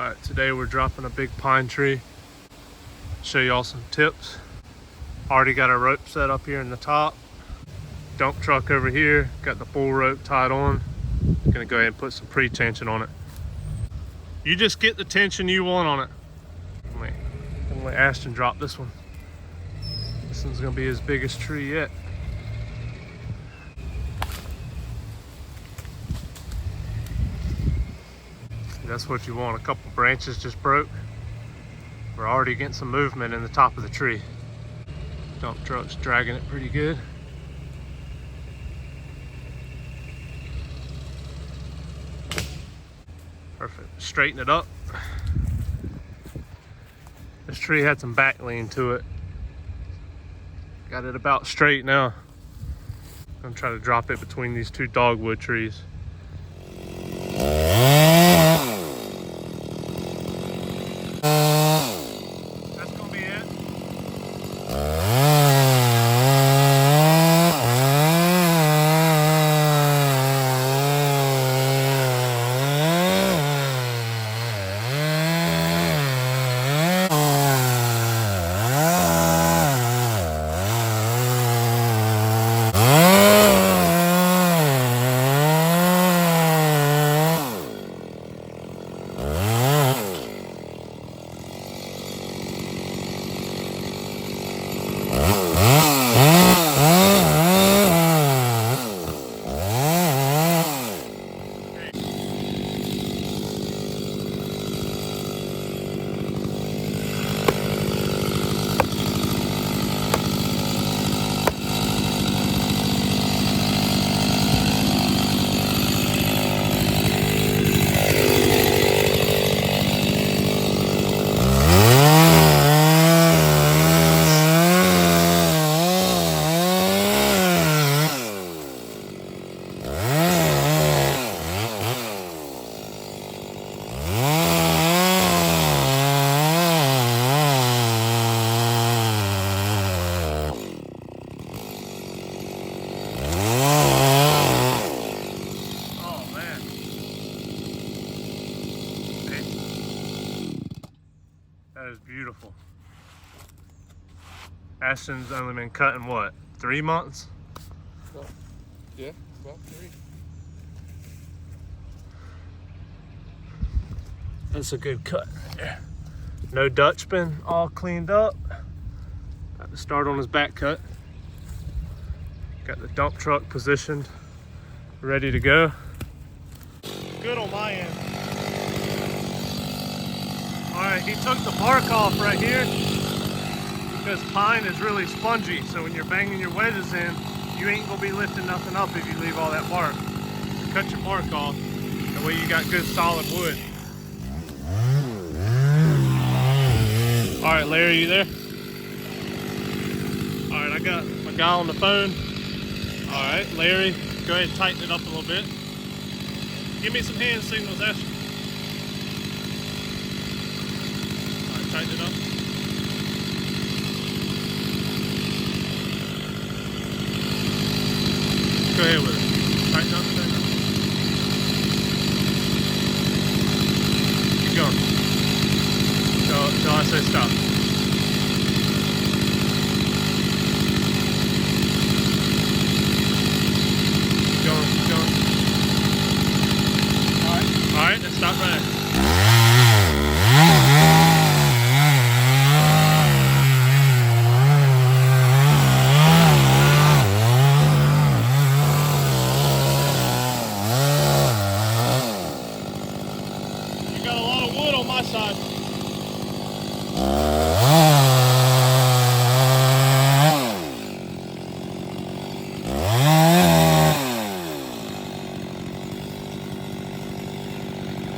Alright, today we're dropping a big pine tree. Show y'all some tips. Already got our rope set up here in the top. Dump truck over here, got the full rope tied on. Gonna go ahead and put some pre-tension on it. You just get the tension you want on it. I'm gonna let Ashton drop this one. This one's gonna be his biggest tree yet. That's what you want. A couple branches just broke. We're already getting some movement in the top of the tree. Dump truck's dragging it pretty good. Perfect. Straighten it up. This tree had some back lean to it. Got it about straight now. I'm gonna try to drop it between these two dogwood trees. That's gonna be it. That is beautiful. Ashton's only been cutting what, 3 months? Well, yeah, about 3. That's a good cut right there. No Dutchman, all cleaned up. Got the start on his back cut. Got the dump truck positioned, ready to go. Good on my end. Alright, he took the bark off right here because pine is really spongy, so when you're banging your wedges in, you ain't gonna be lifting nothing up if you leave all that bark. So cut your bark off, that way you got good solid wood. Alright, Larry, you there? Alright, I got my guy on the phone. Alright, Larry, go ahead and tighten it up a little bit. Give me some hand signals, Ashton. Alright, tighten it up. Go ahead with it. Tighten up, tighten up. Keep going. Till I say stop. Keep going, keep going. Alright, let's stop right there. You got a lot of wood on my side.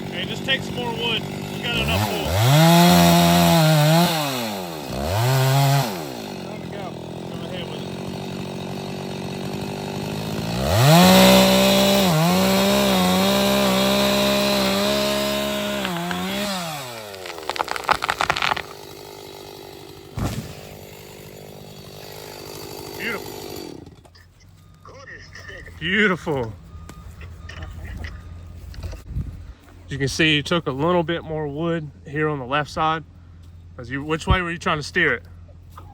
Okay, just take some more wood. We got enough wood. There we go. Go ahead with it. Beautiful. Beautiful. You can see you took a little bit more wood here on the left side. Which way were you trying to steer it?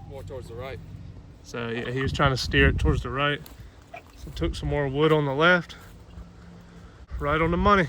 More towards the right. So yeah, he was trying to steer it towards the right. So took some more wood on the left. Right on the money.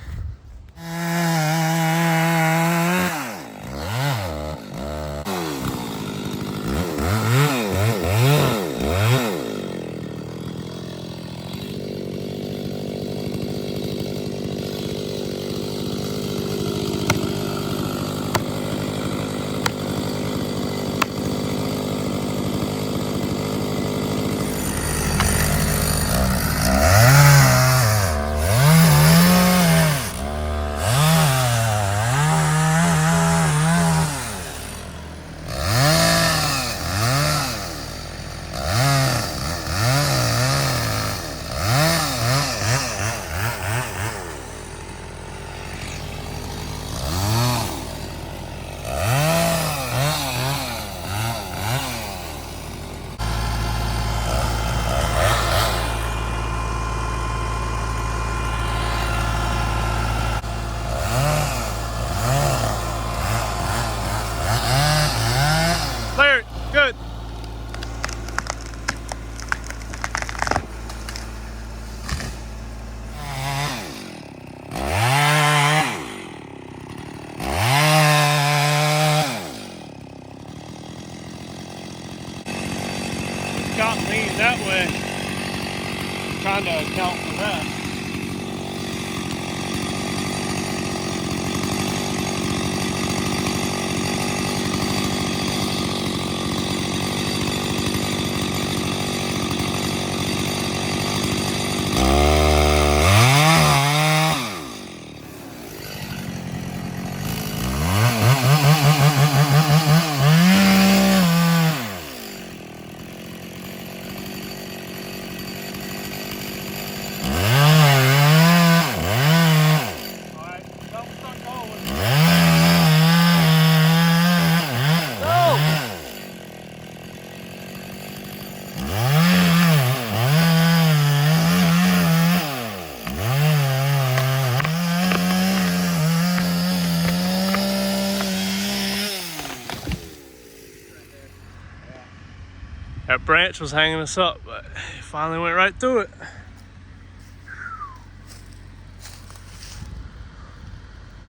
Larry, good. Got lean that way. Trying to account for that. That branch was hanging us up, but it finally went right through it.